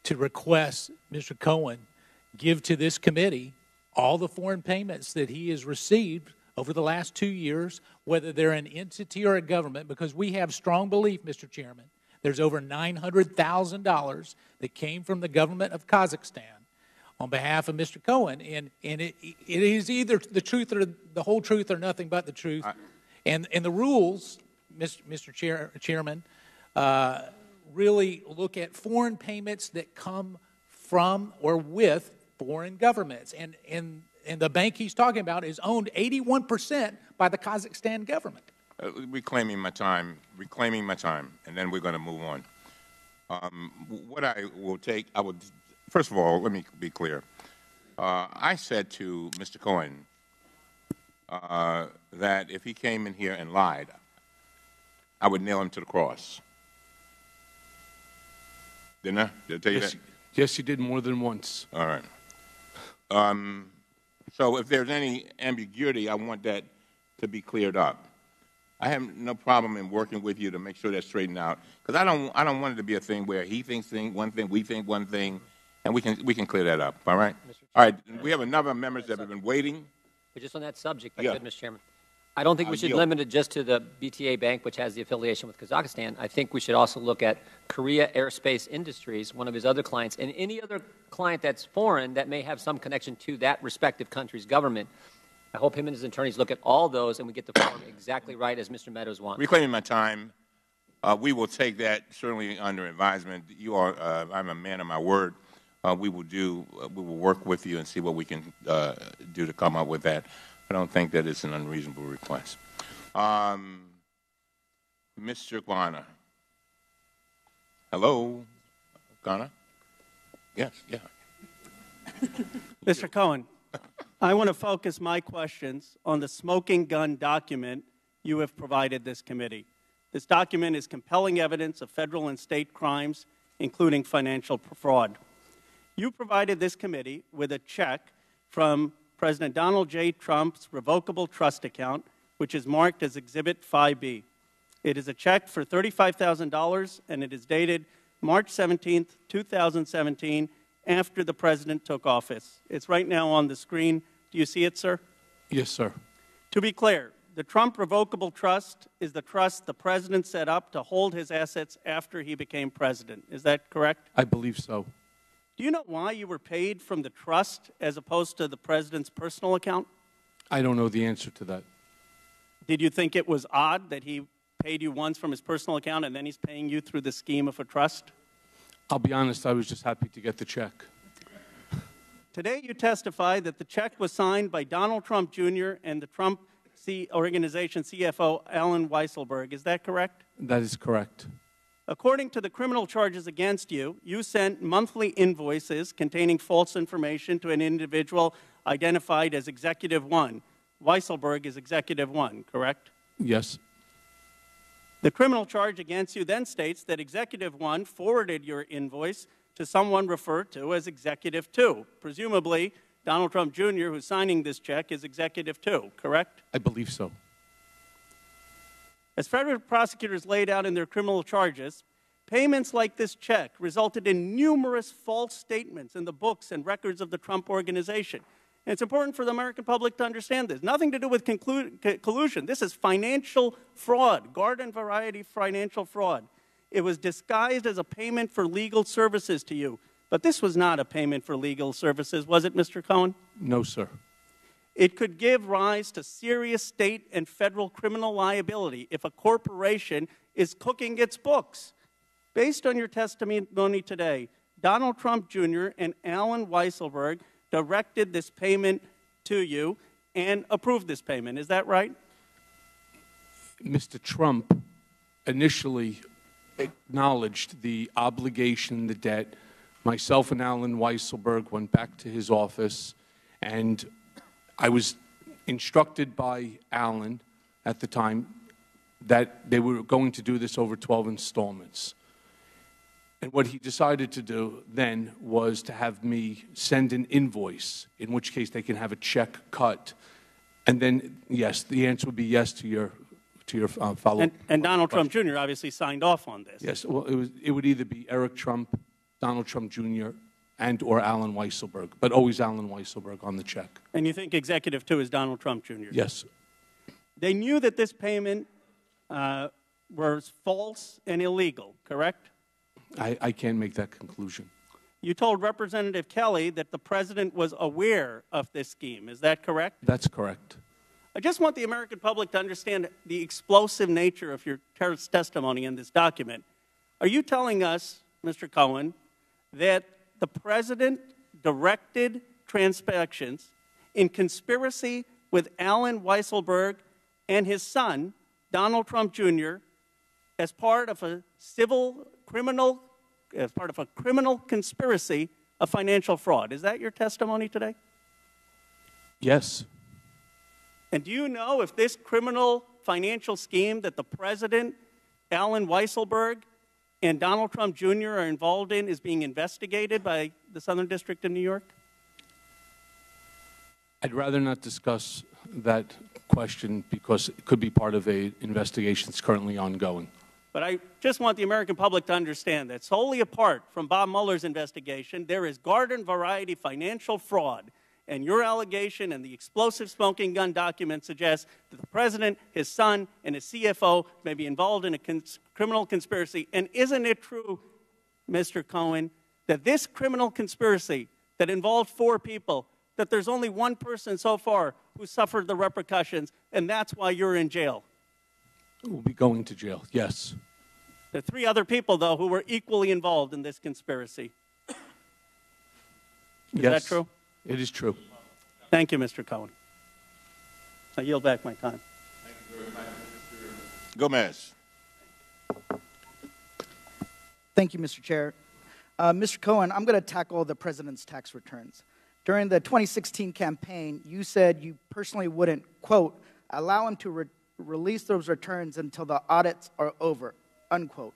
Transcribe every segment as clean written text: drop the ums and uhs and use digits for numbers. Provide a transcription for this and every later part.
to request Mr. Cohen give to this committee all the foreign payments that he has received over the last 2 years, whether they're an entity or a government, because we have strong belief, Mr. Chairman, there's over $900,000 that came from the government of Kazakhstan on behalf of Mr. Cohen, and it is either the truth or the whole truth or nothing but the truth. And the rules, Mr. Chairman, really look at foreign payments that come from or with foreign governments. And the bank he's talking about is owned 81% by the Kazakhstan government. Reclaiming my time, and then we're going to move on. What I will take, first of all, let me be clear. I said to Mr. Cohen that if he came in here and lied, I would nail him to the cross. Didn't I? Did I tell you that? Yes, you did more than once. All right. So if there's any ambiguity, I want that to be cleared up. I have no problem in working with you to make sure that's straightened out, because I don't want it to be a thing where he thinks one thing, we think one thing, and we can clear that up. All right. All right. We have another members that have been waiting. But just on that subject, Mr. Chairman, I don't think we should limit it just to the BTA Bank, which has the affiliation with Kazakhstan. I think we should also look at Korea Aerospace Industries, one of his other clients, and any other client that's foreign that may have some connection to that respective country's government. I hope him and his attorneys look at all those and we get the form exactly right as Mr. Meadows wants. Reclaiming my time, we will take that certainly under advisement. I'm a man of my word. We will work with you and see what we can do to come up with that. I don't think that it's an unreasonable request. Mr. Garner. Hello? Garner? Yes, yeah. Mr. Cohen, I want to focus my questions on the smoking gun document you have provided this committee. This document is compelling evidence of federal and state crimes, including financial fraud. You provided this committee with a check from President Donald J. Trump's revocable trust account, which is marked as Exhibit 5B. It is a check for $35,000, and it is dated March 17, 2017, after the President took office. It's right now on the screen. Do you see it, sir? Yes, sir. To be clear, the Trump revocable trust is the trust the President set up to hold his assets after he became President. Is that correct? I believe so. Do you know why you were paid from the trust as opposed to the President's personal account? I don't know the answer to that. Did you think it was odd that he paid you once from his personal account and then he's paying you through the scheme of a trust? I'll be honest, I was just happy to get the check. Today you testified that the check was signed by Donald Trump Jr. and the Trump Organization CFO, Alan Weisselberg. Is that correct? That is correct. According to the criminal charges against you, you sent monthly invoices containing false information to an individual identified as Executive 1. Weisselberg is Executive 1, correct? Yes. The criminal charge against you then states that Executive 1 forwarded your invoice to someone referred to as Executive 2. Presumably, Donald Trump Jr., who's signing this check, is Executive 2, correct? I believe so. As federal prosecutors laid out in their criminal charges, payments like this check resulted in numerous false statements in the books and records of the Trump Organization. And it's important for the American public to understand this. Nothing to do with collusion. This is financial fraud, garden variety financial fraud. It was disguised as a payment for legal services to you. But this was not a payment for legal services, was it, Mr. Cohen? No, sir. It could give rise to serious state and federal criminal liability if a corporation is cooking its books. Based on your testimony today, Donald Trump Jr. and Alan Weisselberg directed this payment to you and approved this payment. Is that right? Mr. Trump initially acknowledged the obligation, the debt. Myself and Alan Weisselberg went back to his office, and I was instructed by Alan at the time that they were going to do this over 12 installments. And what he decided to do then was to have me send an invoice, in which case they can have a check cut. And then, yes, the answer would be yes to your follow-up. And Donald Trump Jr. obviously signed off on this. Yes, well, it would either be Eric Trump Donald Trump Jr. and or Alan Weisselberg, but always Alan Weisselberg on the check. And you think Executive 2 is Donald Trump Jr.? Yes. They knew that this payment was false and illegal, correct? I can't make that conclusion. You told Representative Kelly that the president was aware of this scheme. Is that correct? That's correct. I just want the American public to understand the explosive nature of your testimony in this document. Are you telling us, Mr. Cohen, that the president directed transactions in conspiracy with Alan Weisselberg and his son, Donald Trump Jr., as part of a criminal conspiracy of financial fraud? Is that your testimony today? Yes. And do you know if this criminal financial scheme that the president, Alan Weisselberg, and Donald Trump Jr. are involved in is being investigated by the Southern District of New York? I'd rather not discuss that question because it could be part of an investigation that's currently ongoing. But I just want the American public to understand that solely apart from Bob Mueller's investigation, there is garden variety financial fraud. And your allegation and the explosive smoking gun document suggests that the president, his son, and his CFO may be involved in a criminal conspiracy. And isn't it true, Mr. Cohen, that this criminal conspiracy that involved 4 people, that there's only one person so far who suffered the repercussions, and that's why you're in jail? We'll be going to jail, yes. There are 3 other people, though, who were equally involved in this conspiracy. Is that true? It is true. Thank you, Mr. Cohen. I yield back my time. Thank you very much, Mr. Gomez. Thank you, Mr. Chair. Mr. Cohen, I'm going to tackle the president's tax returns. During the 2016 campaign, you said you personally wouldn't, quote, allow him to release those returns until the audits are over, unquote.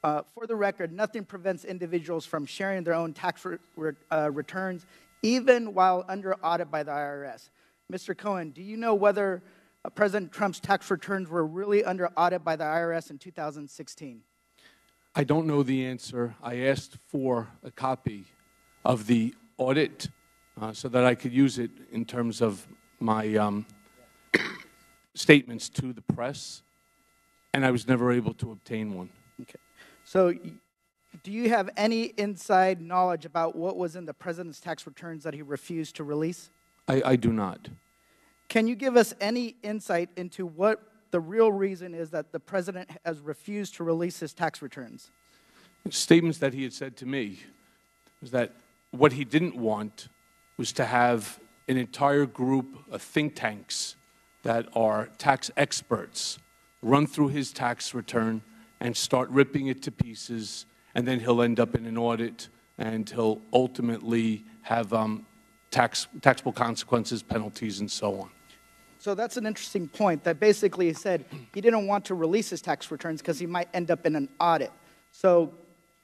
For the record, nothing prevents individuals from sharing their own tax returns, even while under audit by the IRS. Mr. Cohen, do you know whether President Trump's tax returns were really under audit by the IRS in 2016? I don't know the answer. I asked for a copy of the audit so that I could use it in terms of my statements to the press, and I was never able to obtain one. Okay. So do you have any inside knowledge about what was in the president's tax returns that he refused to release? I do not. Can you give us any insight into what the real reason is that the president has refused to release his tax returns? Statements that he had said to me was that what he didn't want was to have an entire group of think tanks that are tax experts run through his tax return and start ripping it to pieces, and then he'll end up in an audit, and he'll ultimately have taxable consequences, penalties, and so on. So that's an interesting point, that basically he said he didn't want to release his tax returns because he might end up in an audit. So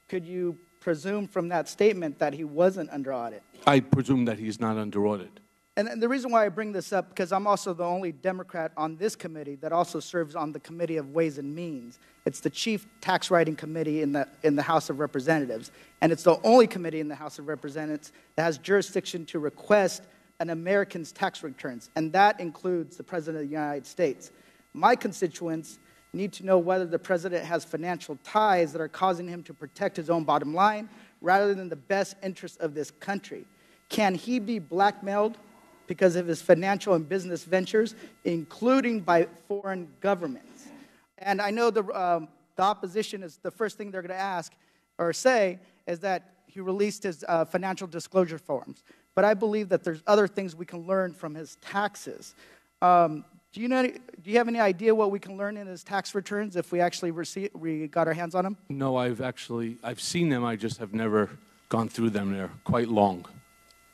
could you presume from that statement that he wasn't under audit? I presume that he's not under audit. And the reason why I bring this up, because I'm also the only Democrat on this committee that also serves on the Committee of Ways and Means. It's the chief tax writing committee in the House of Representatives. And it's the only committee in the House of Representatives that has jurisdiction to request an American's tax returns. And that includes the President of the United States. My constituents need to know whether the president has financial ties that are causing him to protect his own bottom line rather than the best interests of this country. Can he be blackmailed because of his financial and business ventures, including by foreign governments? And I know the opposition is the first thing they're going to ask or say is that he released his financial disclosure forms. But I believe that there's other things we can learn from his taxes. Do you have any idea what we can learn in his tax returns if we actually we got our hands on them? No, I've seen them. I just have never gone through them. They're quite long.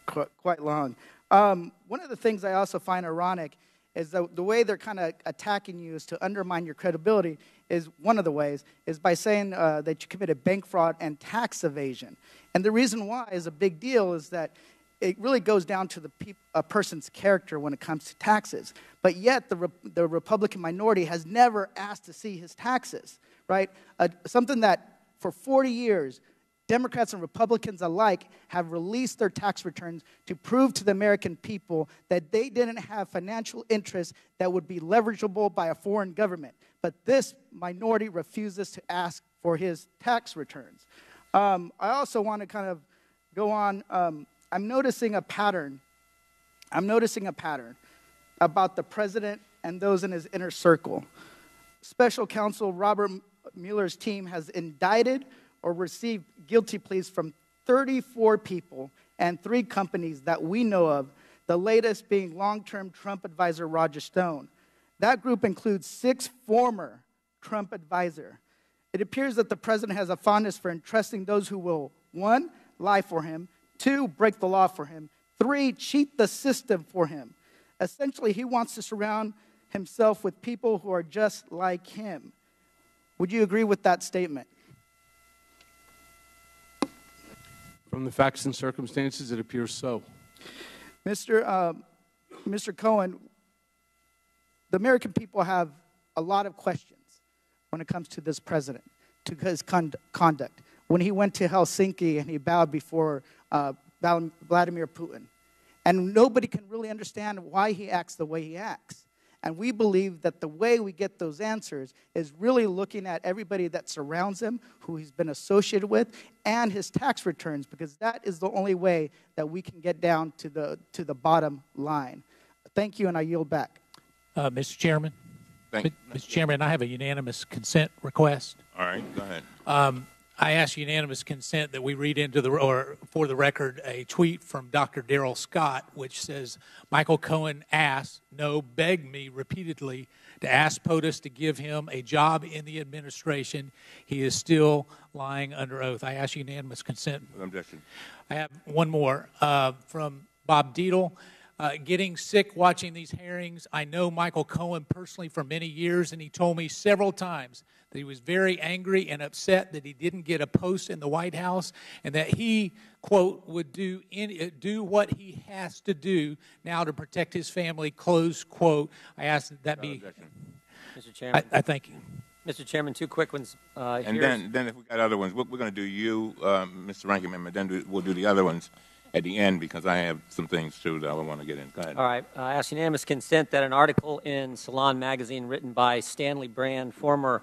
Quite long. One of the things I also find ironic is that the way they're kind of attacking you is to undermine your credibility is one of the ways, is by saying that you committed bank fraud and tax evasion. And the reason why is a big deal is that it really goes down to a person's character when it comes to taxes. But yet the Republican minority has never asked to see his taxes, right? Something that for 40 years Democrats and Republicans alike have released their tax returns to prove to the American people that they didn't have financial interests that would be leverageable by a foreign government. But this minority refuses to ask for his tax returns. I also want to kind of go on. I'm noticing a pattern. About the president and those in his inner circle. Special counsel Robert Mueller's team has indicted or received guilty pleas from 34 people and 3 companies that we know of, the latest being long-term Trump advisor Roger Stone. That group includes 6 former Trump advisors. It appears that the president has a fondness for entrusting those who will, 1, lie for him, 2, break the law for him, 3, cheat the system for him. Essentially, he wants to surround himself with people who are just like him. Would you agree with that statement? From the facts and circumstances, it appears so. Mr. Cohen, the American people have a lot of questions when it comes to this president, to his conduct. When he went to Helsinki and he bowed before Vladimir Putin. And nobody can really understand why he acts the way he acts. And we believe that the way we get those answers is really looking at everybody that surrounds him, who he's been associated with, and his tax returns, because that is the only way that we can get down to the bottom line. Thank you, and I yield back. Mr. Chairman. Mr. Chairman, I have a unanimous consent request. All right, go ahead. I ask unanimous consent that we read into or for the record, a tweet from Dr. Darrell Scott, which says, Michael Cohen begged me repeatedly to ask POTUS to give him a job in the administration. He is still lying under oath. I ask unanimous consent. Objection. I have one more from Bob Deedle. Getting sick watching these hearings. I know Michael Cohen personally for many years, and he told me several times that he was very angry and upset that he didn't get a post in the White House, and that he, quote, would do what he has to do now to protect his family, close quote. I ask that that be. Mr. Chairman. I thank you. Mr. Chairman, 2 quick ones. And then if we got other ones, we're going to do you, Mr. Ranking Member, then we'll do the other ones at the end, because I have some things, too, that I want to get in. Go ahead. All right. I ask unanimous consent that an article in Salon magazine written by Stanley Brand, former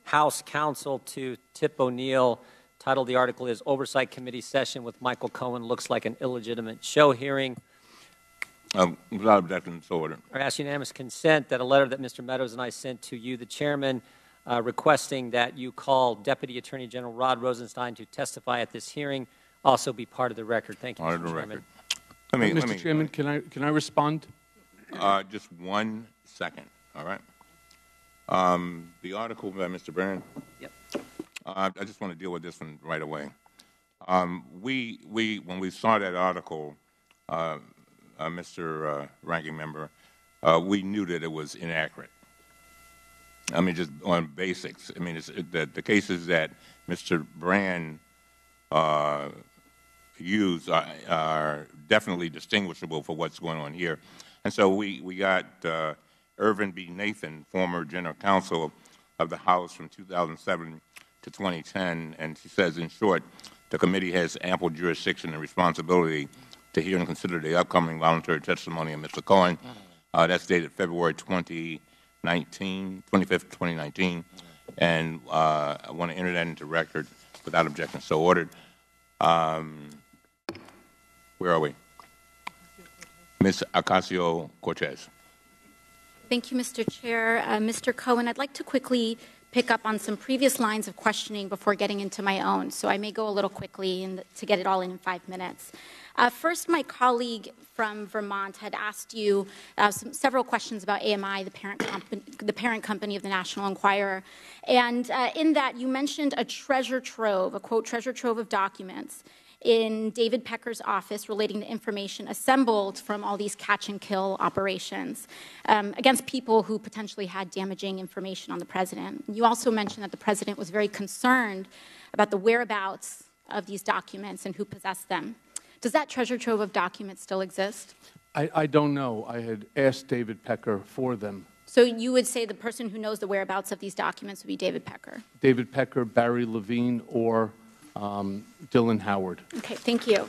House counsel to Tip O'Neill, titled the article is Oversight Committee Session with Michael Cohen Looks Like an Illegitimate Show Hearing. Without objection, so ordered. I ask unanimous consent that a letter that Mr. Meadows and I sent to you, the chairman, requesting that you call Deputy Attorney General Rod Rosenstein to testify at this hearing also be part of the record. Thank you, Mr. Chairman. Mr. Chairman, can I respond? Just 1 second, all right? The article by Mr. Brand. Yep. I just want to deal with this one right away. When we saw that article, Mr. Ranking Member, we knew that it was inaccurate. I mean, just on basics. I mean, the cases that Mr. Brand used are definitely distinguishable for what's going on here. And so we got Irvin B. Nathan, former general counsel of the House from 2007 to 2010, and she says, in short, the committee has ample jurisdiction and responsibility to hear and consider the upcoming voluntary testimony of Mr. Cohen. That's dated February 25th, 2019, and I want to enter that into record without objection. So ordered. Where are we? Ms. Ocasio-Cortez. Thank you, Mr. Chair. Mr. Cohen, I'd like to quickly pick up on some previous lines of questioning before getting into my own, so I may go a little quickly to get it all in 5 minutes. First, my colleague from Vermont had asked you several questions about AMI, the parent company of the National Enquirer, and in that you mentioned a treasure trove, a quote, treasure trove of documents in David Pecker's office relating to information assembled from all these catch-and-kill operations against people who potentially had damaging information on the president. You also mentioned that the president was very concerned about the whereabouts of these documents and who possessed them. Does that treasure trove of documents still exist? I don't know. I had asked David Pecker for them. So you would say the person who knows the whereabouts of these documents would be David Pecker? David Pecker, Barry Levine, or Dylan Howard. Okay, thank you.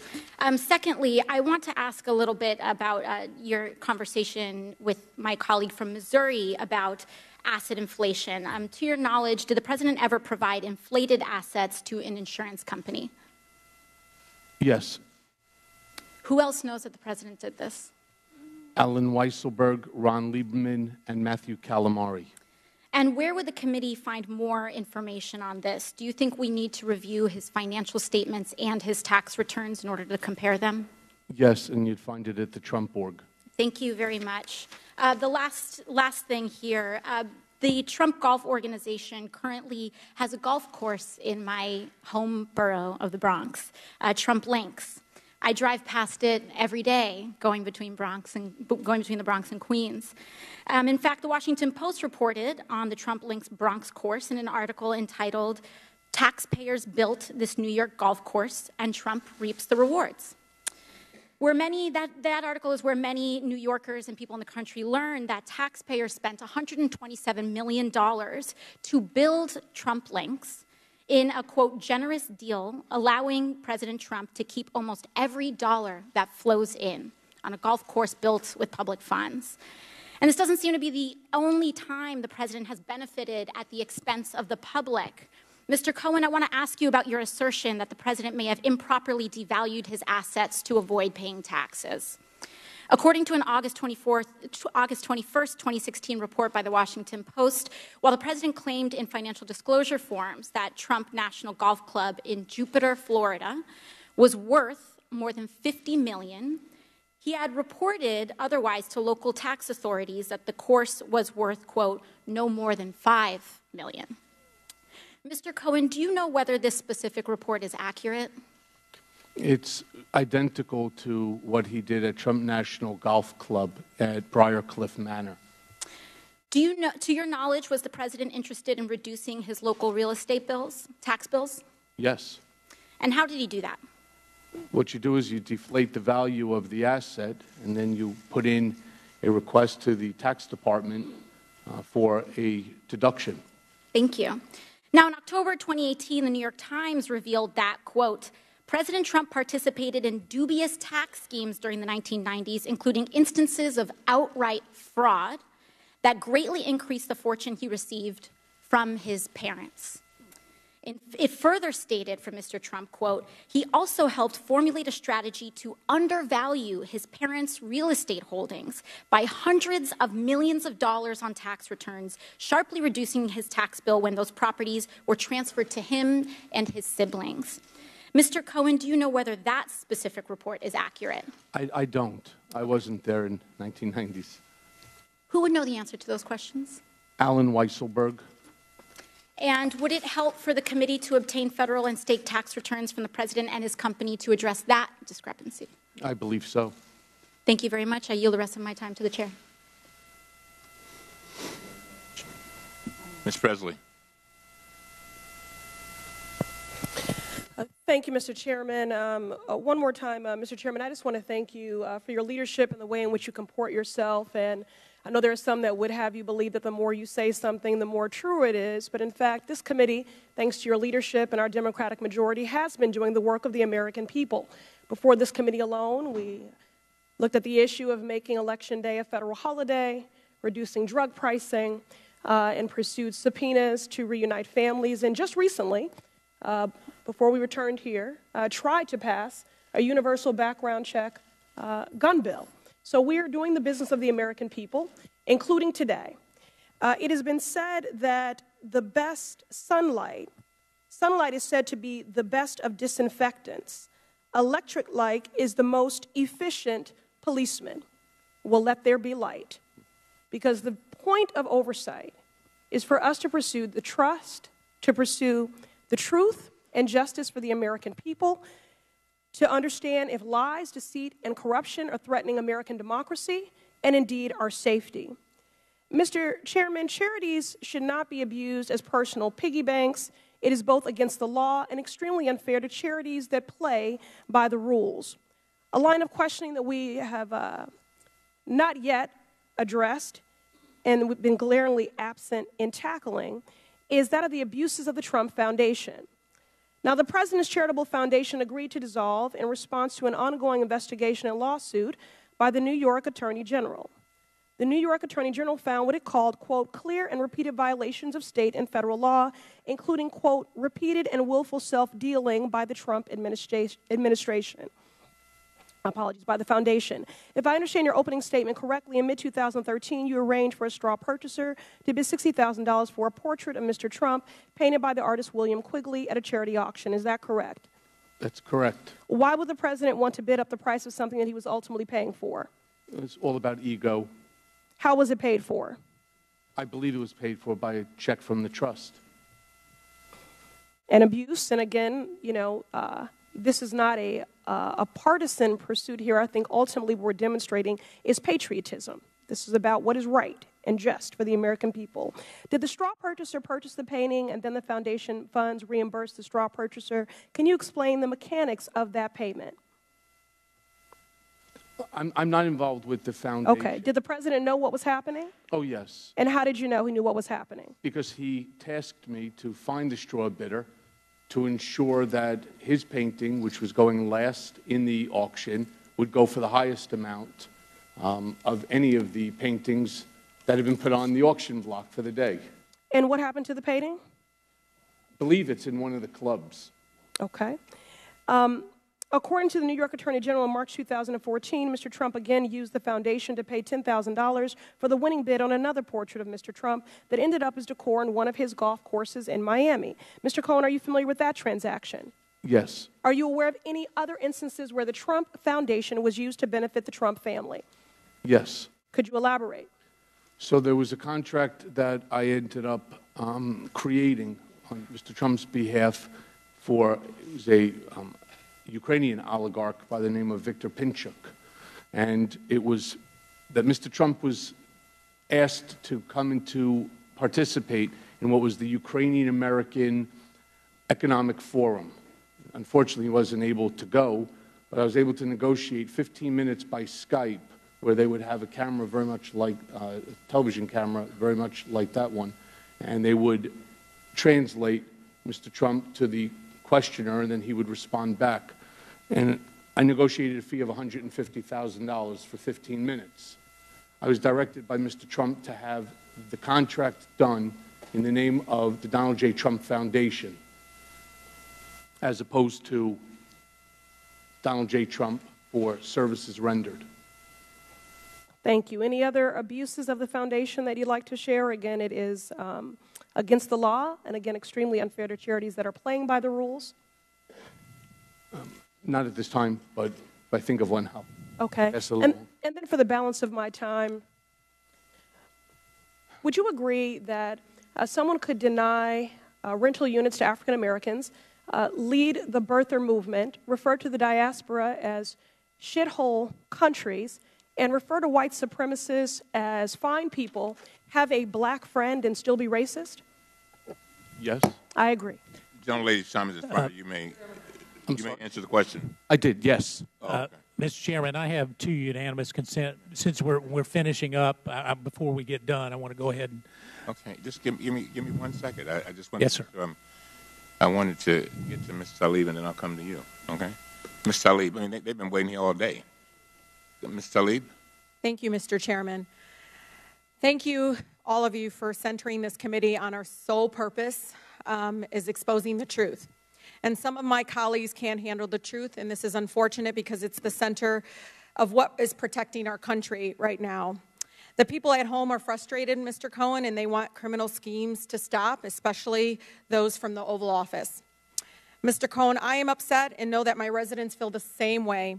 Secondly, I want to ask a little bit about your conversation with my colleague from Missouri about asset inflation. To your knowledge, did the president ever provide inflated assets to an insurance company? Yes. Who else knows that the president did this? Alan Weisselberg, Ron Lieberman, and Matthew Calamari. And where would the committee find more information on this? Do you think we need to review his financial statements and his tax returns in order to compare them? Yes, and you'd find it at the Trump org. Thank you very much. The last thing here, the Trump Golf Organization currently has a golf course in my home borough of the Bronx, Trump Links. I drive past it every day, going between the Bronx and Queens. In fact, the Washington Post reported on the Trump Links Bronx course in an article entitled "Taxpayers Built This New York Golf Course and Trump Reaps the Rewards." That article is where many New Yorkers and people in the country learned that taxpayers spent $127 million to build Trump Links in a, quote, generous deal, allowing President Trump to keep almost every dollar that flows in on a golf course built with public funds. And this doesn't seem to be the only time the president has benefited at the expense of the public. Mr. Cohen, I want to ask you about your assertion that the president may have improperly devalued his assets to avoid paying taxes. According to an August 21st, 2016 report by the Washington Post, while the president claimed in financial disclosure forms that Trump National Golf Club in Jupiter, Florida, was worth more than $50 million, he had reported otherwise to local tax authorities that the course was worth, quote, no more than $5 million. Mr. Cohen, do you know whether this specific report is accurate? It's identical to what he did at Trump National Golf Club at Briarcliff Manor. Do you know, to your knowledge, was the president interested in reducing his local real estate bills, tax bills? Yes. And how did he do that? What you do is you deflate the value of the asset, and then you put in a request to the tax department for a deduction. Thank you. Now, in October 2018, the New York Times revealed that, quote, President Trump participated in dubious tax schemes during the 1990s, including instances of outright fraud that greatly increased the fortune he received from his parents. It further stated from Mr. Trump, quote, he also helped formulate a strategy to undervalue his parents' real estate holdings by hundreds of millions of dollars on tax returns, sharply reducing his tax bill when those properties were transferred to him and his siblings. Mr. Cohen, do you know whether that specific report is accurate? I don't. I wasn't there in 1990s. Who would know the answer to those questions? Alan Weisselberg. And would it help for the committee to obtain federal and state tax returns from the president and his company to address that discrepancy? I believe so. Thank you very much. I yield the rest of my time to the chair. Ms. Presley. Thank you, Mr. Chairman. One more time, Mr. Chairman, I just want to thank you for your leadership and the way in which you comport yourself. And I know there are some that would have you believe that the more you say something, the more true it is. But in fact, this committee, thanks to your leadership and our Democratic majority, has been doing the work of the American people. Before this committee alone, we looked at the issue of making Election Day a federal holiday, reducing drug pricing, and pursued subpoenas to reunite families. And just recently, before we returned here, tried to pass a universal background check gun bill. So we are doing the business of the American people, including today. It has been said that the best sunlight is said to be the best of disinfectants. Electric light is the most efficient policeman. Well, let there be light. Because the point of oversight is for us to pursue the trust, to pursue the truth and justice for the American people, to understand if lies, deceit, and corruption are threatening American democracy and indeed our safety. Mr. Chairman, charities should not be abused as personal piggy banks. It is both against the law and extremely unfair to charities that play by the rules. A line of questioning that we have not yet addressed and we've been glaringly absent in tackling is that of the abuses of the Trump Foundation. Now, the President's Charitable Foundation agreed to dissolve in response to an ongoing investigation and lawsuit by the New York Attorney General. The New York Attorney General found what it called, quote, clear and repeated violations of state and federal law, including, quote, repeated and willful self-dealing by the Trump administration. Apologies, by the foundation. If I understand your opening statement correctly, in mid-2013, you arranged for a straw purchaser to bid $60,000 for a portrait of Mr. Trump painted by the artist William Quigley at a charity auction. Is that correct? That's correct. Why would the President want to bid up the price of something that he was ultimately paying for? It's all about ego. How was it paid for? I believe it was paid for by a check from the trust. And abuse, and again, this is not a partisan pursuit here. I think ultimately what we're demonstrating is patriotism. This is about what is right and just for the American people. Did the straw purchaser purchase the painting and then the foundation funds reimburse the straw purchaser? Can you explain the mechanics of that payment? I'm not involved with the foundation. Okay. Did the President know what was happening? Oh, yes. And how did you know he knew what was happening? Because he tasked me to find the straw bidder to ensure that his painting, which was going last in the auction, would go for the highest amount of any of the paintings that have been put on the auction block for the day. And what happened to the painting? I believe it's in one of the clubs. Okay. According to the New York Attorney General in March 2014, Mr. Trump again used the foundation to pay $10,000 for the winning bid on another portrait of Mr. Trump that ended up as decor in one of his golf courses in Miami. Mr. Cohen, are you familiar with that transaction? Yes. Are you aware of any other instances where the Trump Foundation was used to benefit the Trump family? Yes. Could you elaborate? So there was a contract that I ended up creating on Mr. Trump's behalf for, it was a Ukrainian oligarch by the name of Viktor Pinchuk. And it was that Mr. Trump was asked to come and to participate in what was the Ukrainian-American Economic Forum. Unfortunately, he wasn't able to go, but I was able to negotiate 15 minutes by Skype where they would have a camera very much like a television camera, very much like that one, and they would translate Mr. Trump to the questioner, and then he would respond back. And I negotiated a fee of $150,000 for 15 minutes. I was directed by Mr. Trump to have the contract done in the name of the Donald J. Trump Foundation, as opposed to Donald J. Trump for services rendered. Thank you. Any other abuses of the foundation that you'd like to share? Again, it is against the law, and again, extremely unfair to charities that are playing by the rules. Not at this time, but if I think of one, I'll okay. pass it along. And then for the balance of my time, would you agree that someone could deny rental units to African Americans, lead the birther movement, refer to the diaspora as shithole countries, and refer to white supremacists as fine people, have a black friend, and still be racist? Yes. I agree. Gentlelady's time is expired. You may answer the question. I did, yes. Okay. Mr. Chairman, I have two unanimous consent. Since we're finishing up, before we get done, I want to go ahead and. Okay, just give me 1 second. I just want yes, sir. I wanted to get to Mr. Talib, and then I'll come to you. Okay, Mr. Talib. I mean, they've been waiting here all day. Mr. Talib. Thank you, Mr. Chairman. Thank you, all of you, for centering this committee on our sole purpose is exposing the truth. And some of my colleagues can't handle the truth, and this is unfortunate because it's the center of what is protecting our country right now. The people at home are frustrated, Mr. Cohen, and they want criminal schemes to stop, especially those from the Oval Office. Mr. Cohen, I am upset and know that my residents feel the same way,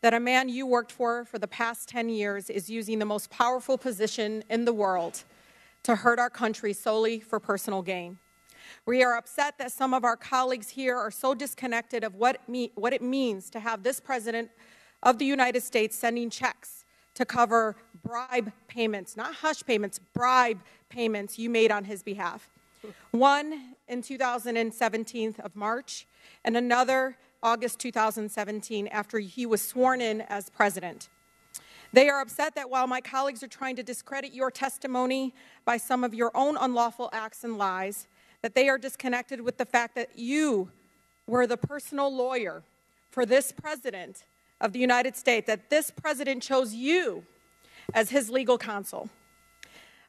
that a man you worked for the past 10 years is using the most powerful position in the world to hurt our country solely for personal gain. We are upset that some of our colleagues here are so disconnected of what it means to have this President of the United States sending checks to cover bribe payments, not hush payments, bribe payments you made on his behalf. One in 2017 of March, and another August 2017 after he was sworn in as president. They are upset that while my colleagues are trying to discredit your testimony by some of your own unlawful acts and lies, that they are disconnected with the fact that you were the personal lawyer for this president of the United States, that this president chose you as his legal counsel.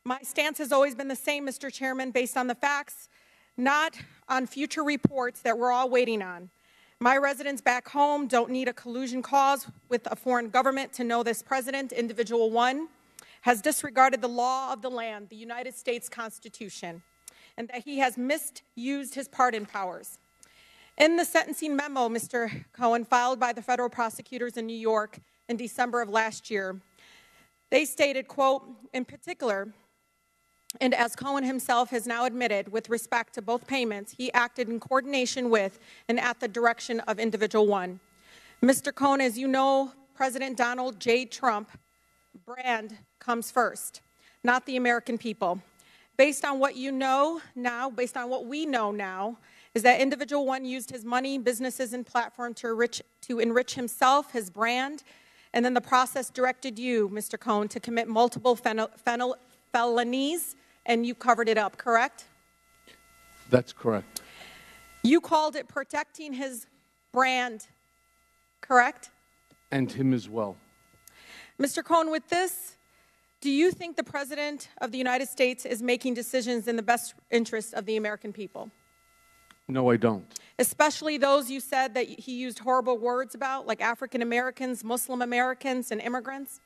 My stance has always been the same, Mr. Chairman, based on the facts, not on future reports that we're all waiting on. My residents back home don't need a collusion clause with a foreign government to know this president, individual one, has disregarded the law of the land, the United States Constitution, and that he has misused his pardon powers. In the sentencing memo, Mr. Cohen, filed by the federal prosecutors in New York in December of last year, they stated, quote, in particular, and as Cohen himself has now admitted, with respect to both payments, he acted in coordination with and at the direction of individual one. Mr. Cohen, as you know, President Donald J. Trump brand comes first, not the American people. Based on what you know now, based on what we know now, is that individual one used his money, businesses, and platform to enrich himself, his brand, and then the process directed you, Mr. Cohen, to commit multiple felonies, and you covered it up, correct? That's correct. You called it protecting his brand, correct? And him as well. Mr. Cohen, with this, do you think the President of the United States is making decisions in the best interest of the American people? No, I don't. Especially those you said that he used horrible words about, like African Americans, Muslim Americans, and immigrants?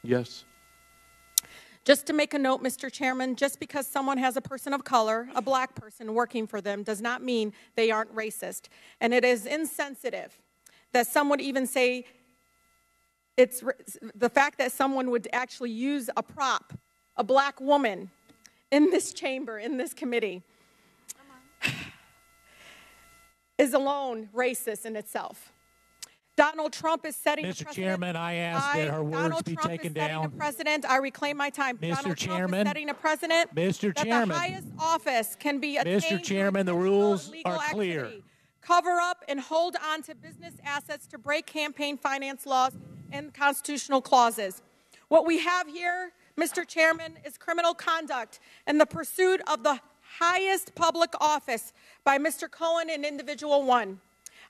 Yes. Just to make a note, Mr. Chairman, just because someone has a person of color, a black person working for them, does not mean they aren't racist. And it is insensitive that some would even say it's the fact that someone would actually use a prop, a black woman, in this chamber, in this committee, is alone racist in itself. Donald Trump is setting a precedent. Mr. Chairman, I ask that her words be taken down. Donald Trump is setting a precedent. I reclaim my time. Mr. Chairman, Donald Trump is setting a precedent Mr. that Chairman, the highest office can be attained Mr. Chairman, the rules are clear. Activity. Cover up and hold on to business assets to break campaign finance laws and constitutional clauses. What we have here, Mr. Chairman, is criminal conduct in the pursuit of the highest public office by Mr. Cohen and individual one.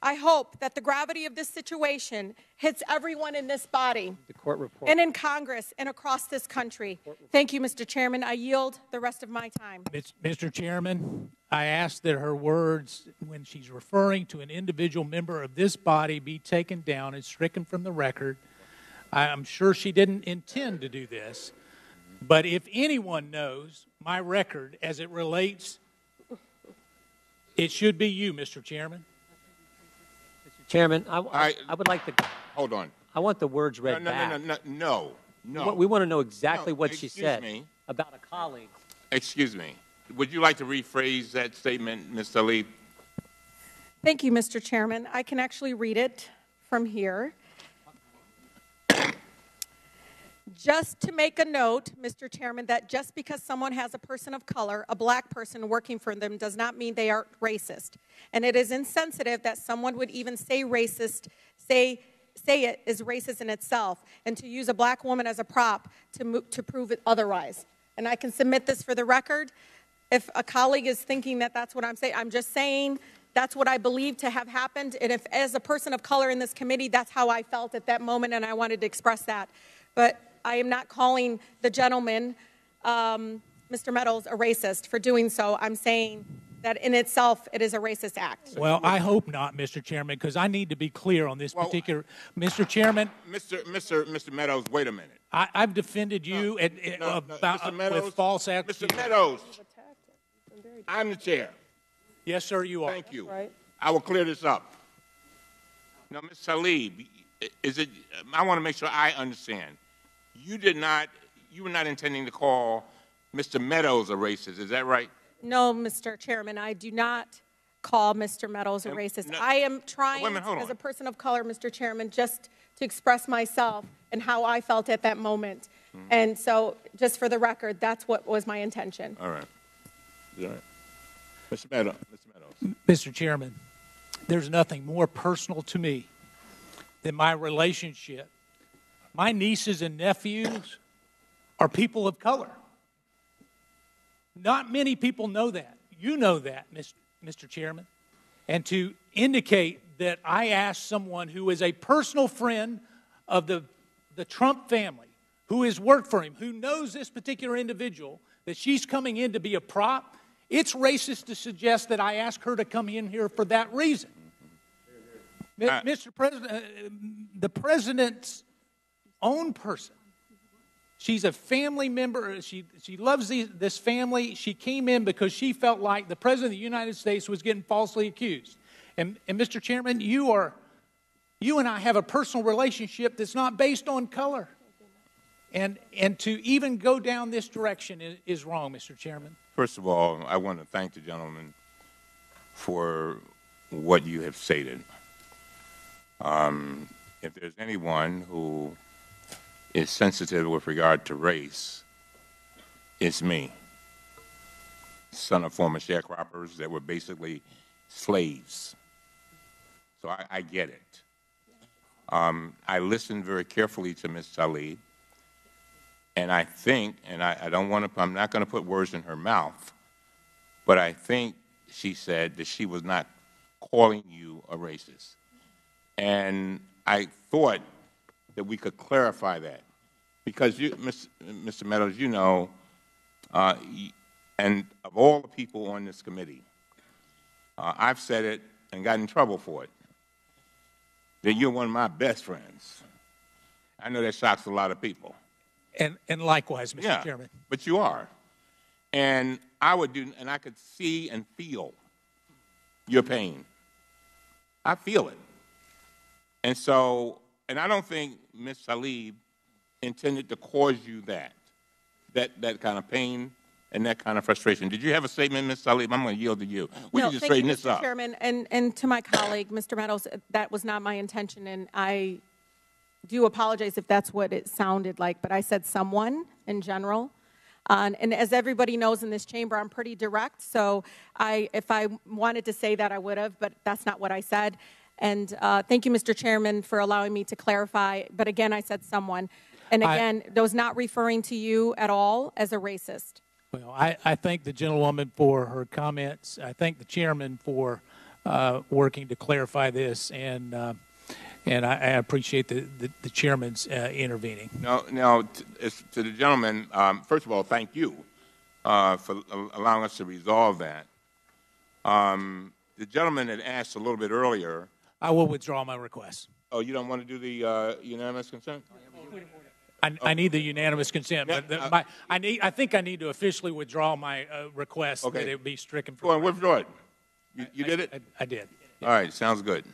I hope that the gravity of this situation hits everyone in this body, the court report, and in Congress and across this country. Thank you, Mr. Chairman. I yield the rest of my time. Mr. Chairman, I ask that her words, when she's referring to an individual member of this body, be taken down and stricken from the record. I'm sure she didn't intend to do this, but if anyone knows my record as it relates, it should be you, Mr. Chairman. Chairman, I would like to... Hold on. I want the words read back. No. We want to know exactly what she said about a colleague. Excuse me. Would you like to rephrase that statement, Ms. Tlaib? Thank you, Mr. Chairman. I can actually read it from here. Just to make a note, Mr. Chairman, that just because someone has a person of color, a black person working for them, does not mean they are racist. And it is insensitive that someone would even say racist, say it is racist in itself, and to use a black woman as a prop to prove it otherwise. And I can submit this for the record. If a colleague is thinking that that's what I'm saying, I'm just saying that's what I believe to have happened. And if, as a person of color in this committee, that's how I felt at that moment, and I wanted to express that. But I am not calling the gentleman, Mr. Meadows, a racist for doing so. I'm saying that in itself, it is a racist act. Well, I hope not, Mr. Chairman, because I need to be clear on this particular. Mr. Chairman. Mr. Meadows, wait a minute. I've defended you with false accusations. Mr. Meadows, I'm the chair. Yes, sir, you are. Thank you. Right. I will clear this up. Now, Ms. Tlaib, I want to make sure I understand. You were not intending to call Mr. Meadows a racist, is that right? No, Mr. Chairman, I do not call Mr. Meadows a racist. I am trying, as a person of color, Mr. Chairman, just to express myself and how I felt at that moment. And so, just for the record, that's what was my intention. All right. All right. Mr. Meadows. Mr. Chairman, there's nothing more personal to me than my relationship. My nieces and nephews are people of color. Not many people know that. You know that, Mr. Chairman. and to indicate that I asked someone who is a personal friend of the Trump family, who has worked for him, who knows this particular individual, that she's coming in to be a prop. It's racist to suggest that I asked her to come in here for that reason. Mr. President, the President's own person, she's a family member. She loves this family. She came in because she felt like the President of the United States was getting falsely accused. And Mr. Chairman, you and I have a personal relationship that's not based on color. And to even go down this direction is wrong, Mr. Chairman. First of all, I want to thank the gentleman for what you have stated. If there's anyone who is sensitive with regard to race, it's me. Son of former sharecroppers that were basically slaves. So I get it. I listened very carefully to Ms. Tlaib, and I think, and I don't want to, I'm not going to put words in her mouth, but I think she said that she was not calling you a racist. And I thought that we could clarify that, because you, Mr. Meadows, you know, and of all the people on this committee, I've said it and got in trouble for it, that you're one of my best friends. I know that shocks a lot of people. And likewise, Mr. Chairman. But you are. And I could see and feel your pain. I feel it. And so, and I don't think Ms. Tlaib intended to cause you that kind of pain and that kind of frustration. Did you have a statement, Ms. Tlaib? I'm going to yield to you. We can just straighten this up. Mr. Chairman, and to my colleague, Mr. Meadows, that was not my intention, and I do apologize if that's what it sounded like, but I said someone in general. And as everybody knows in this chamber, I'm pretty direct, so if I wanted to say that, I would have, but that's not what I said. And thank you, Mr. Chairman, for allowing me to clarify. But again, I said someone. And again, I was not referring to you at all as a racist. Well, I thank the gentlewoman for her comments. I thank the chairman for working to clarify this, and I appreciate the chairman's intervening. Now, to the gentleman, first of all, thank you for allowing us to resolve that. The gentleman had asked a little bit earlier. I will withdraw my request. Oh, you don't want to do the unanimous consent? I need the unanimous consent, but I think I need to officially withdraw my request that it be stricken from. Go on, withdraw it. You did it? I did. All right, sounds good.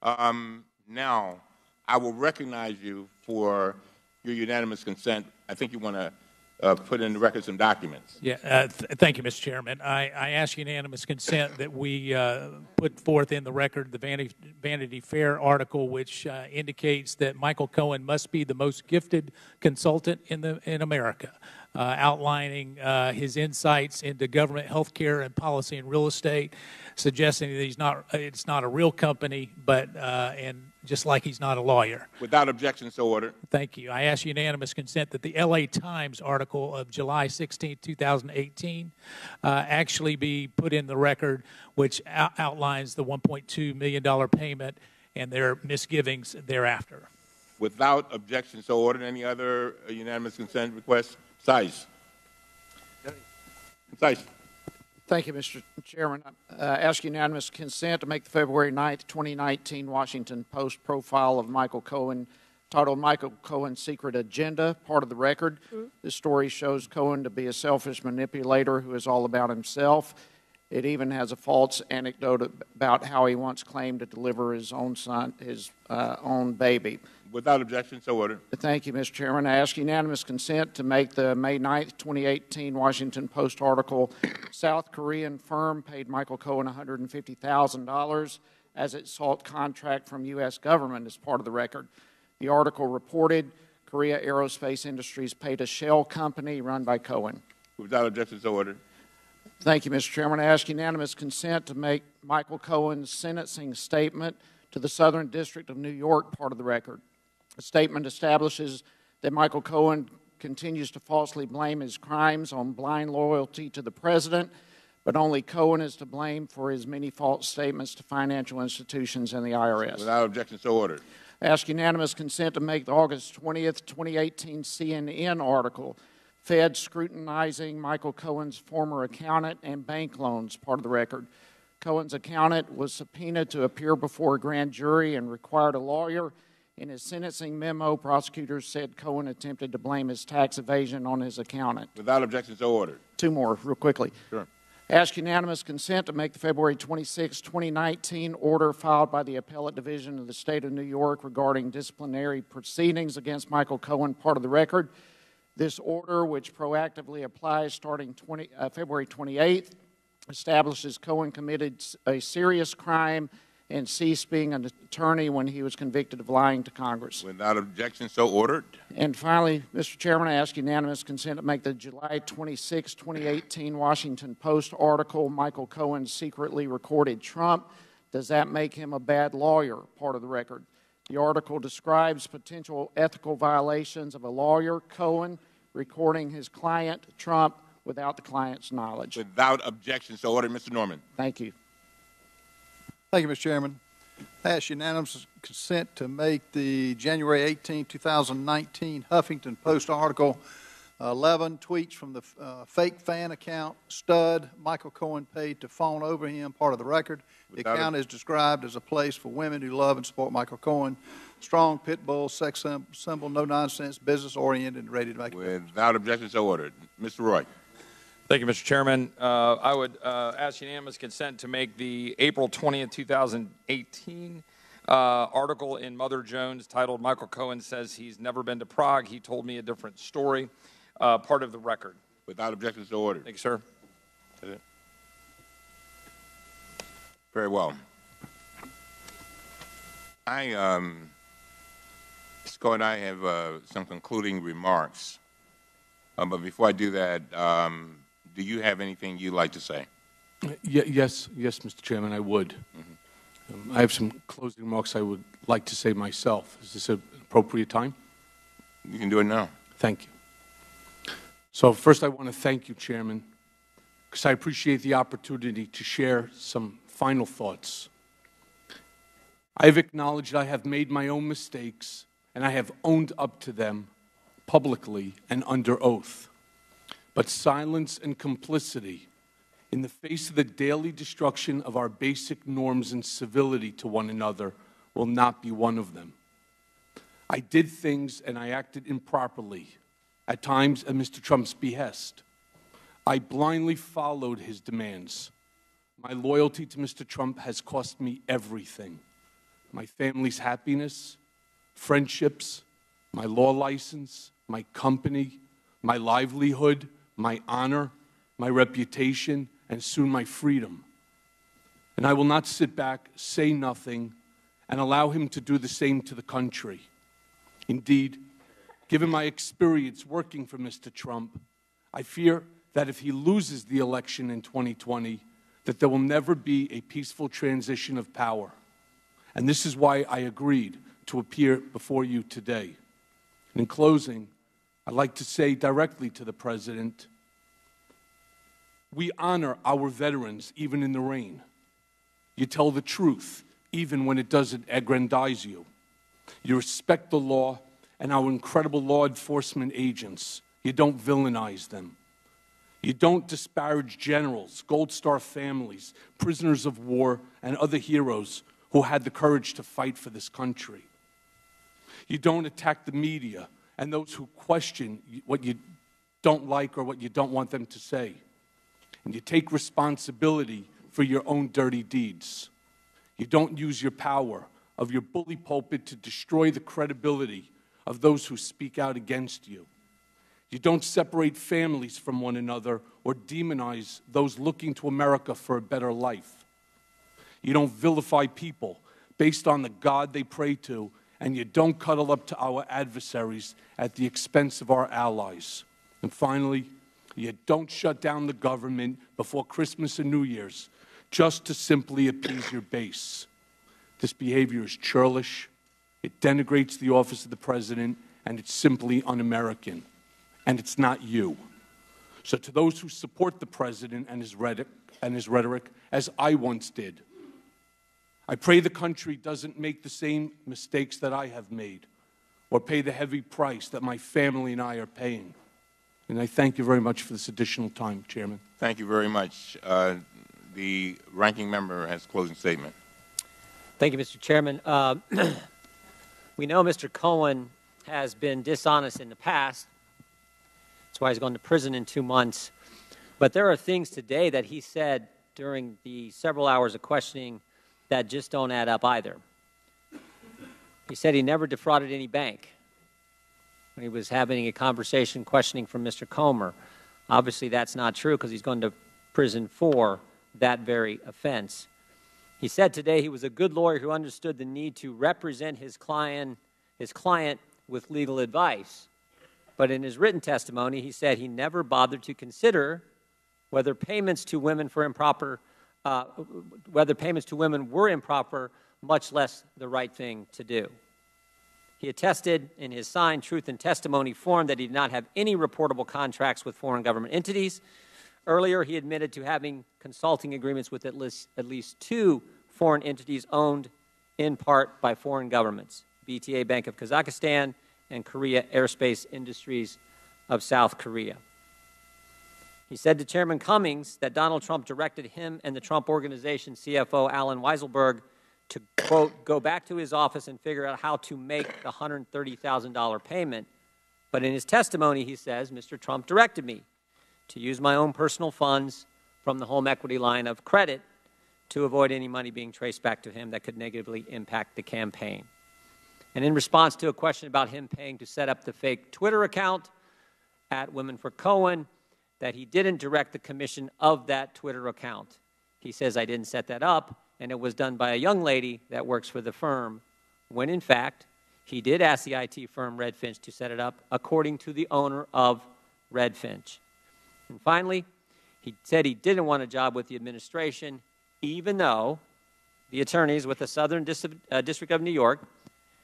Now, I will recognize you for your unanimous consent. I think you want to put in the record some documents. Yeah, thank you, Mr. Chairman. I ask unanimous consent that we put forth in the record the Vanity Fair article, which indicates that Michael Cohen must be the most gifted consultant in America, outlining his insights into government, health care, and policy and real estate, suggesting that it's not a real company, but and just like he's not a lawyer. Without objection, so ordered. Thank you. I ask unanimous consent that the L.A. Times article of July 16, 2018 actually be put in the record, which outlines the $1.2 million payment and their misgivings thereafter. Without objection, so ordered. Any other unanimous consent requests? Size. Thank you, Mr. Chairman. I ask unanimous consent to make the February 9th, 2019 Washington Post profile of Michael Cohen, titled Michael Cohen's Secret Agenda, part of the record. This story shows Cohen to be a selfish manipulator who is all about himself. It even has a false anecdote about how he once claimed to deliver his own son, his own baby. Without objection, so ordered. Thank you, Mr. Chairman. I ask unanimous consent to make the May 9th, 2018 Washington Post article, South Korean firm paid Michael Cohen $150,000 as it sought contract from U.S. government as part of the record. The article reported Korea Aerospace Industries paid a shell company run by Cohen. Without objection, so ordered. Thank you, Mr. Chairman. I ask unanimous consent to make Michael Cohen's sentencing statement to the Southern District of New York part of the record. The statement establishes that Michael Cohen continues to falsely blame his crimes on blind loyalty to the President, but only Cohen is to blame for his many false statements to financial institutions and the IRS. Without objection, so ordered. I ask unanimous consent to make the August 20th, 2018 CNN article, Fed Scrutinizing Michael Cohen's Former Accountant and Bank Loans, part of the record. Cohen's accountant was subpoenaed to appear before a grand jury and required a lawyer. In his sentencing memo, prosecutors said Cohen attempted to blame his tax evasion on his accountant. Without objection, so ordered. Two more, real quickly. Sure. Ask unanimous consent to make the February 26, 2019 order filed by the Appellate Division of the State of New York regarding disciplinary proceedings against Michael Cohen, part of the record. This order, which proactively applies starting February 28th, establishes Cohen committed a serious crime and ceased being an attorney when he was convicted of lying to Congress. Without objection, so ordered. And finally, Mr. Chairman, I ask unanimous consent to make the July 26, 2018 Washington Post article, Michael Cohen secretly recorded Trump. Does that make him a bad lawyer? Part of the record. The article describes potential ethical violations of a lawyer, Cohen, recording his client, Trump, without the client's knowledge. Without objection, so ordered. Mr. Norman. Thank you. Thank you, Mr. Chairman. I ask unanimous consent to make the January 18, 2019 Huffington Post article, 11 tweets from the fake fan account, Stud, Michael Cohen paid to fawn over him, part of the record. The account is described as a place for women who love and support Michael Cohen. Strong pit bull, sex symbol, no nonsense, business oriented, and ready to make it. Without objection, so ordered. Mr. Roy. Thank you, Mr. Chairman. I would ask unanimous consent to make the April 20th, 2018 article in Mother Jones titled Michael Cohen Says He's Never Been to Prague. He Told Me a Different Story, part of the record. Without objection, so ordered. Thank you, sir. That's it. Very well. Scott and I have some concluding remarks. But before I do that, do you have anything you'd like to say? Yes, Mr. Chairman, I would. Mm-hmm. I have some closing remarks I would like to say myself. Is this an appropriate time? You can do it now. Thank you. So first I want to thank you, Chairman, because I appreciate the opportunity to share some final thoughts. I have acknowledged I have made my own mistakes, and I have owned up to them publicly and under oath. But silence and complicity in the face of the daily destruction of our basic norms and civility to one another will not be one of them. I did things and I acted improperly, at times at Mr. Trump's behest. I blindly followed his demands. My loyalty to Mr. Trump has cost me everything. My family's happiness, friendships, my law license, my company, my livelihood, my honor, my reputation, and soon my freedom. And I will not sit back, say nothing, and allow him to do the same to the country. Indeed, given my experience working for Mr. Trump, I fear that if he loses the election in 2020, that there will never be a peaceful transition of power. And this is why I agreed to appear before you today. In closing, I'd like to say directly to the President, we honor our veterans even in the rain. You tell the truth even when it doesn't aggrandize you. You respect the law and our incredible law enforcement agents. You don't villainize them. You don't disparage generals, Gold Star families, prisoners of war, and other heroes who had the courage to fight for this country. You don't attack the media and those who question what you don't like or what you don't want them to say. And you take responsibility for your own dirty deeds. You don't use your power of your bully pulpit to destroy the credibility of those who speak out against you. You don't separate families from one another or demonize those looking to America for a better life. You don't vilify people based on the God they pray to, and you don't cuddle up to our adversaries at the expense of our allies. And finally, you don't shut down the government before Christmas and New Year's just to simply appease your base. This behavior is churlish, it denigrates the office of the President, and it's simply un-American. And it's not you. So to those who support the President and his rhetoric, and his rhetoric as I once did. I pray the country doesn't make the same mistakes that I have made or pay the heavy price that my family and I are paying. And I thank you very much for this additional time, Chairman. Thank you very much. The ranking member has a closing statement. Thank you, Mr. Chairman. We know Mr. Cohen has been dishonest in the past. That's why he's going to prison in 2 months. But there are things today that he said during the several hours of questioning that just don't add up either. He said he never defrauded any bank when he was having a conversation questioning from Mr. Comer. Obviously, that's not true because he's going to prison for that very offense. He said today he was a good lawyer who understood the need to represent his client with legal advice. But in his written testimony, he said he never bothered to consider whether payments to women were improper, much less the right thing to do. He attested in his signed truth and testimony form that he did not have any reportable contracts with foreign government entities. Earlier, he admitted to having consulting agreements with at least 2 foreign entities owned in part by foreign governments, BTA Bank of Kazakhstan and Korea Aerospace Industries of South Korea. He said to Chairman Cummings that Donald Trump directed him and the Trump Organization CFO Alan Weisselberg to, quote, go back to his office and figure out how to make the $130,000 payment. But in his testimony, he says, Mr. Trump directed me to use my own personal funds from the home equity line of credit to avoid any money being traced back to him that could negatively impact the campaign. And in response to a question about him paying to set up the fake Twitter account at Women for Cohen, that he didn't direct the commission of that Twitter account. He says, I didn't set that up, and it was done by a young lady that works for the firm, when in fact, he did ask the IT firm Redfinch to set it up, according to the owner of Redfinch. And finally, he said he didn't want a job with the administration, even though the attorneys with the Southern District of New York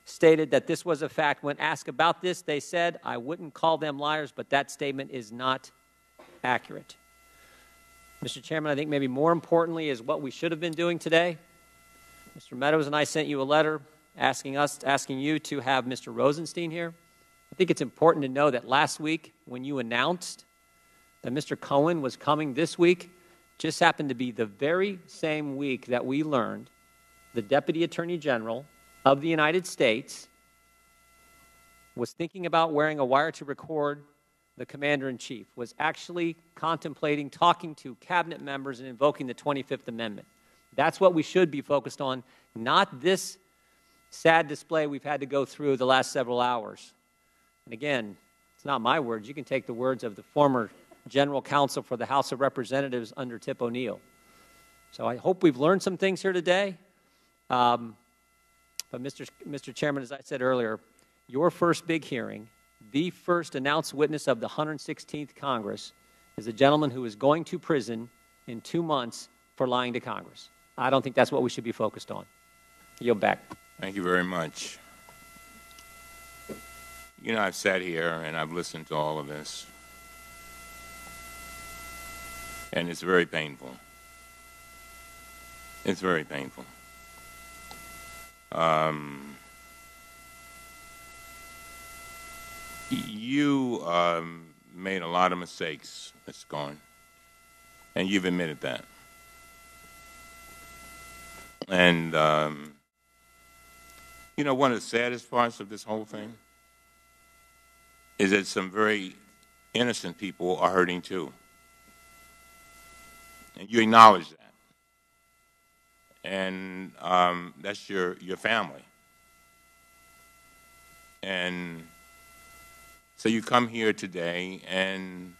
stated that this was a fact. When asked about this, they said, I wouldn't call them liars, but that statement is not accurate. Mr. Chairman, I think maybe more importantly is what we should have been doing today. Mr. Meadows and I sent you a letter asking you to have Mr. Rosenstein here. I think it's important to know that last week when you announced that Mr. Cohen was coming this week, just happened to be the very same week that we learned the Deputy Attorney General of the United States was thinking about wearing a wire to record the Commander-in-Chief, was actually contemplating talking to cabinet members and invoking the 25th Amendment. That's what we should be focused on, not this sad display we've had to go through the last several hours. And again, it's not my words. You can take the words of the former General Counsel for the House of Representatives under Tip O'Neill. So I hope we've learned some things here today. But Mr. Chairman, as I said earlier, your first big hearing, the first announced witness of the 116th Congress, is a gentleman who is going to prison in 2 months for lying to Congress. I don't think that's what we should be focused on. Yield back. Thank you very much. You know, I've sat here and I've listened to all of this, and it's very painful. It's very painful. You made a lot of mistakes, Mr. Cohen, and you've admitted that. And, you know, one of the saddest parts of this whole thing is that some very innocent people are hurting too. And you acknowledge that. And that's your family. And so you come here today and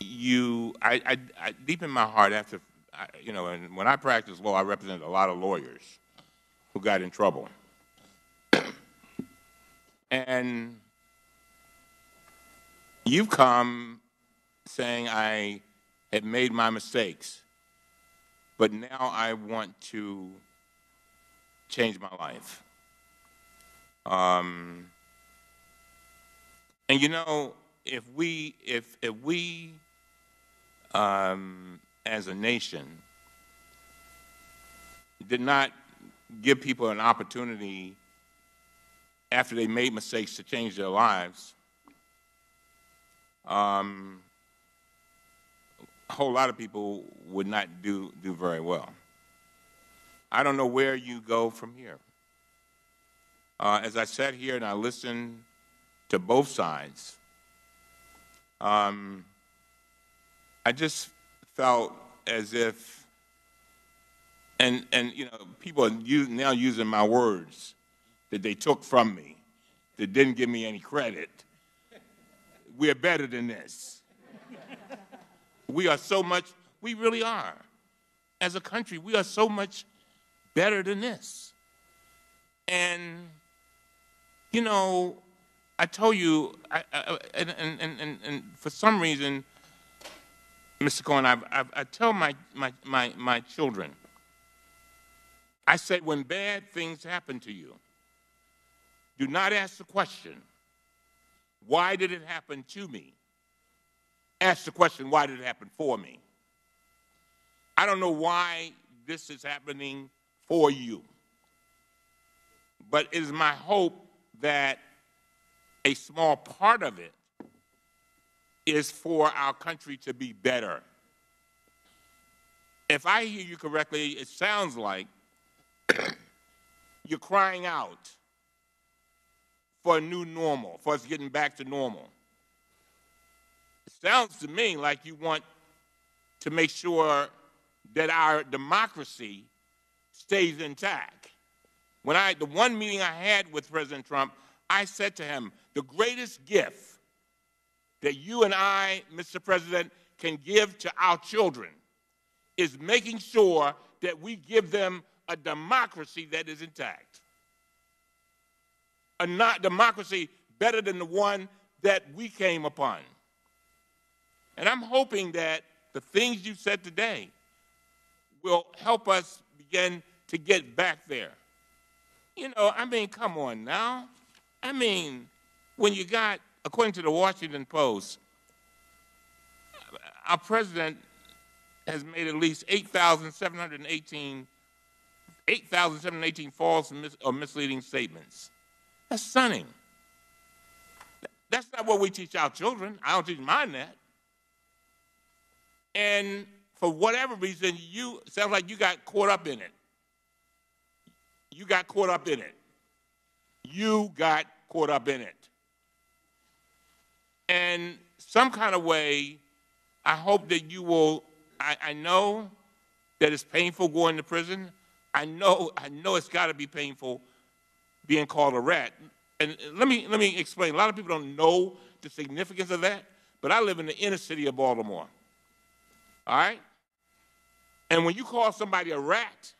I deep in my heart, you know, and when I practiced law, I represented a lot of lawyers who got in trouble. And you've come saying I had made my mistakes, but now I want to change my life. And you know, if we as a nation did not give people an opportunity after they made mistakes to change their lives, a whole lot of people would not do very well. I don't know where you go from here. As I sat here and I listened to both sides, I just felt as if, and you know, people are now using my words that they took from me, that didn't give me any credit. We are better than this. We are so much, we really are. As a country, we are so much better than this. And, you know, I told you, and for some reason, Mr. Cohen, I tell my children, I say, when bad things happen to you, do not ask the question, why did it happen to me? Ask the question, why did it happen for me? I don't know why this is happening for you, but it is my hope that a small part of it is for our country to be better. If I hear you correctly, it sounds like you're crying out for a new normal, for us getting back to normal. It sounds to me like you want to make sure that our democracy stays intact. The one meeting I had with President Trump, I said to him, the greatest gift that you and I, Mr. President, can give to our children is making sure that we give them a democracy that is intact. A democracy better than the one that we came upon. And I'm hoping that the things you said today will help us begin to get back there. You know, I mean, come on now. I mean, when you got, according to the Washington Post, our president has made at least 8,718 false or misleading statements. That's stunning. That's not what we teach our children. I don't teach mine that. And for whatever reason, sounds like you got caught up in it. You got caught up in it. You got caught up in it. And some kind of way, I hope that you will, I know that it's painful going to prison. I know it's got to be painful being called a rat. And let me explain. A lot of people don't know the significance of that, but I live in the inner city of Baltimore. All right? And when you call somebody a rat,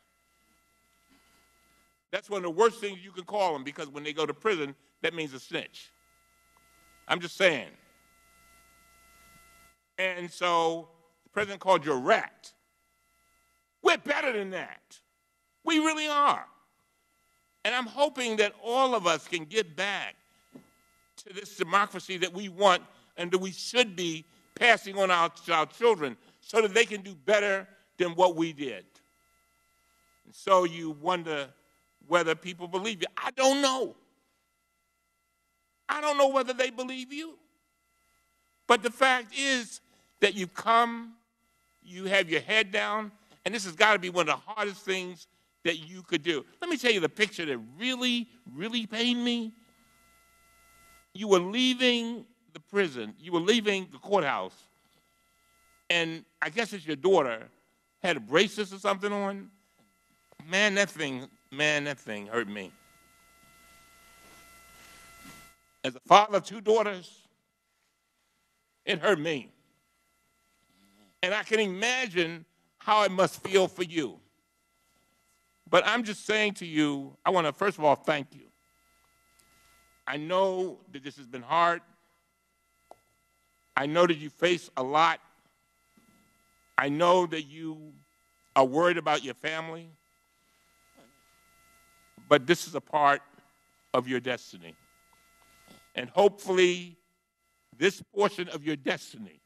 that's one of the worst things you can call them, because when they go to prison, that means a snitch. I'm just saying. And so the president called you a rat. We're better than that. We really are. And I'm hoping that all of us can get back to this democracy that we want and that we should be passing on to our children so that they can do better than what we did. And so you wonder whether people believe you. I don't know. I don't know whether they believe you. But the fact is that you come, you have your head down, and this has got to be one of the hardest things that you could do. Let me tell you the picture that really, really pained me. You were leaving the prison, you were leaving the courthouse, and I guess it's your daughter had a braces or something on. Man, that thing hurt me. As a father of two daughters, it hurt me. And I can imagine how it must feel for you. But I'm just saying to you, I want to first of all thank you. I know that this has been hard. I know that you face a lot. I know that you are worried about your family. But this is a part of your destiny. And hopefully, this portion of your destiny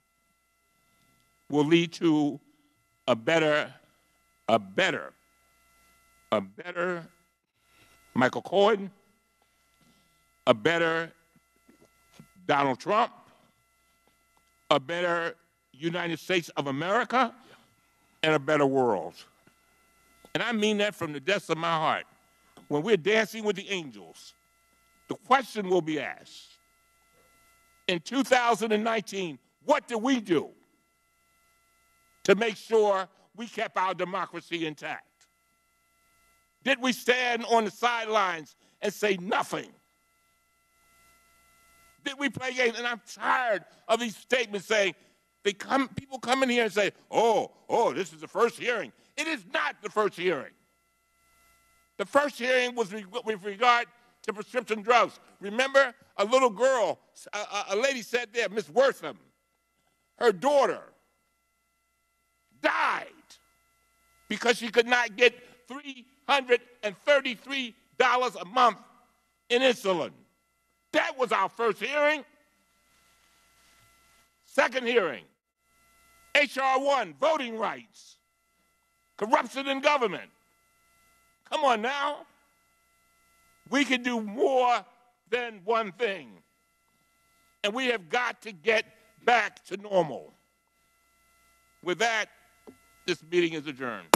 will lead to a better Michael Cohen, a better Donald Trump, a better United States of America, and a better world. And I mean that from the depths of my heart. When we're dancing with the angels, the question will be asked, in 2019, what did we do to make sure we kept our democracy intact? Did we stand on the sidelines and say nothing? Did we play games? And I'm tired of these statements saying, people come in here and say, oh, this is the first hearing. It is not the first hearing. The first hearing was with regard to prescription drugs. Remember, a little girl, a lady sat there, Miss Wortham, her daughter died because she could not get $333 a month in insulin. That was our first hearing. Second hearing, H.R. 1, voting rights, corruption in government. Come on now. We can do more than one thing. And we have got to get back to normal. With that, this meeting is adjourned.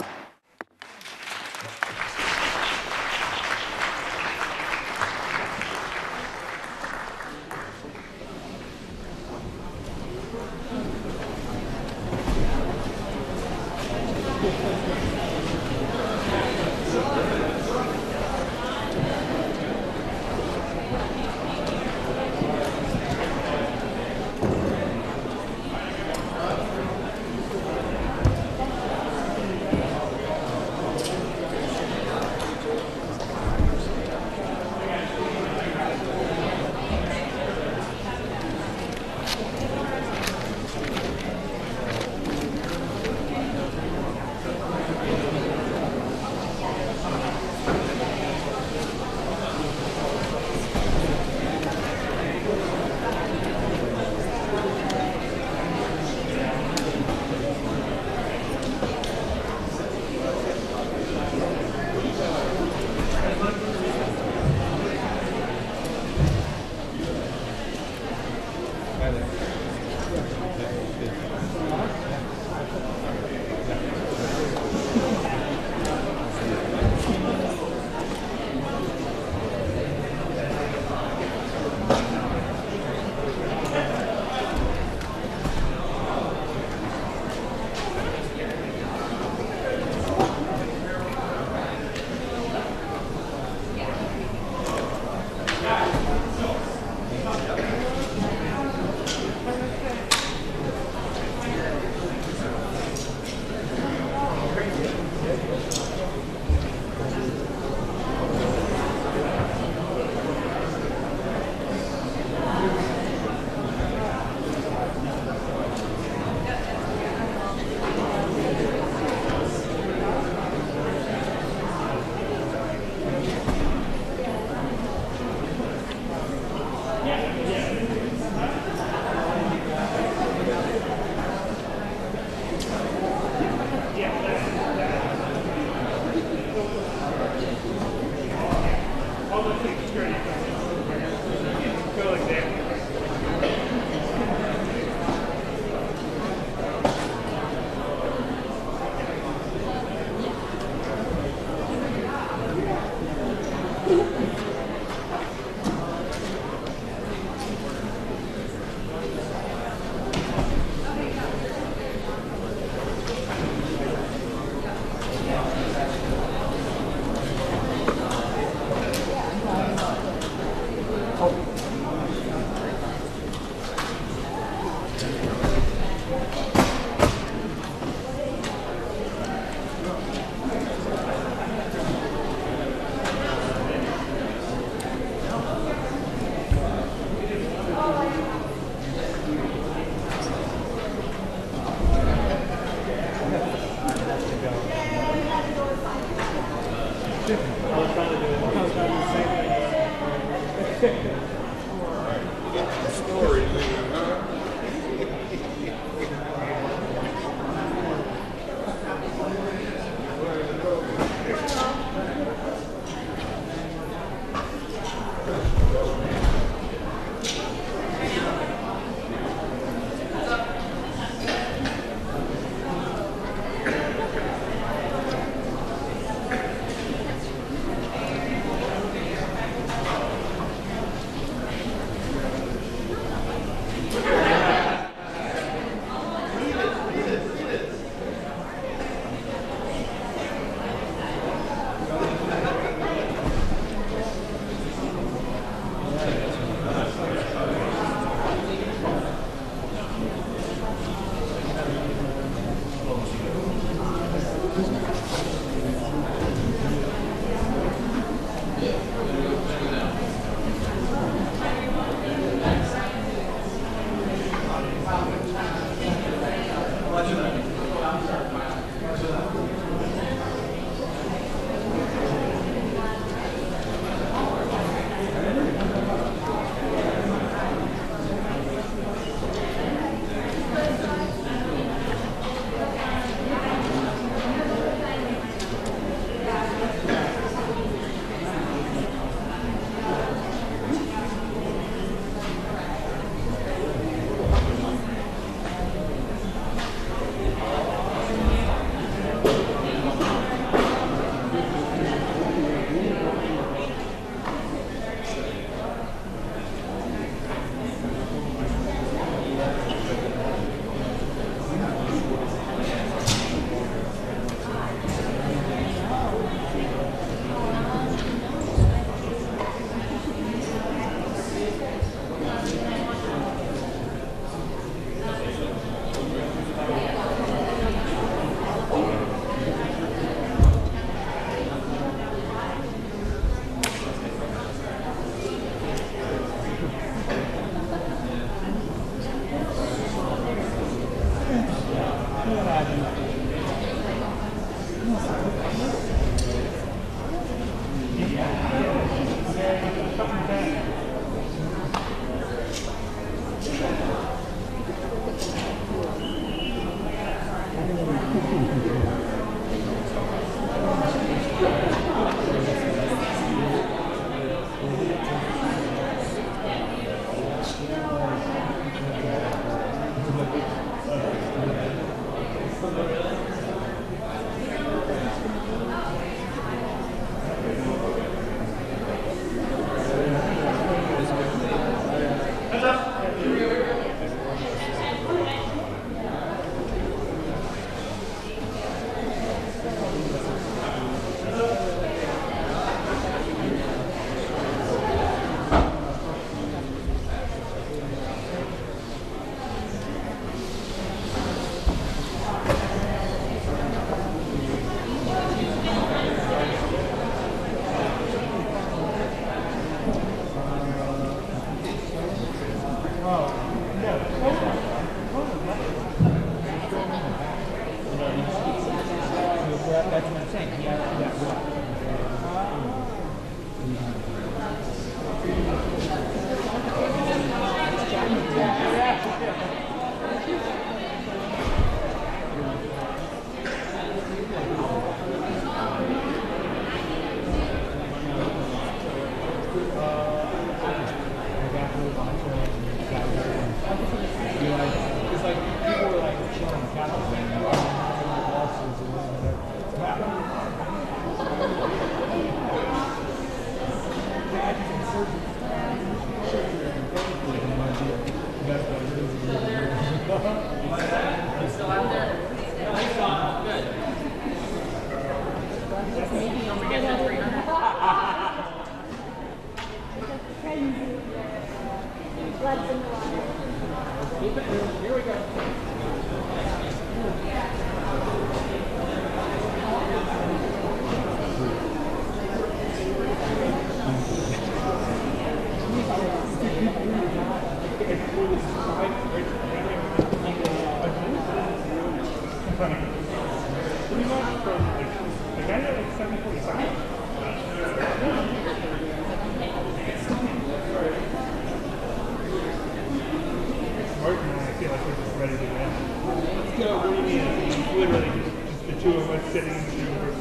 Literally just the two of us sitting in the room.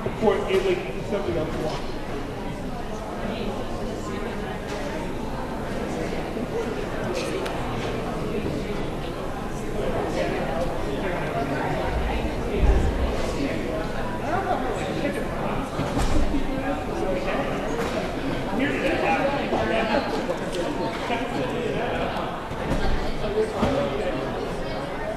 Before it, like, something else to watch.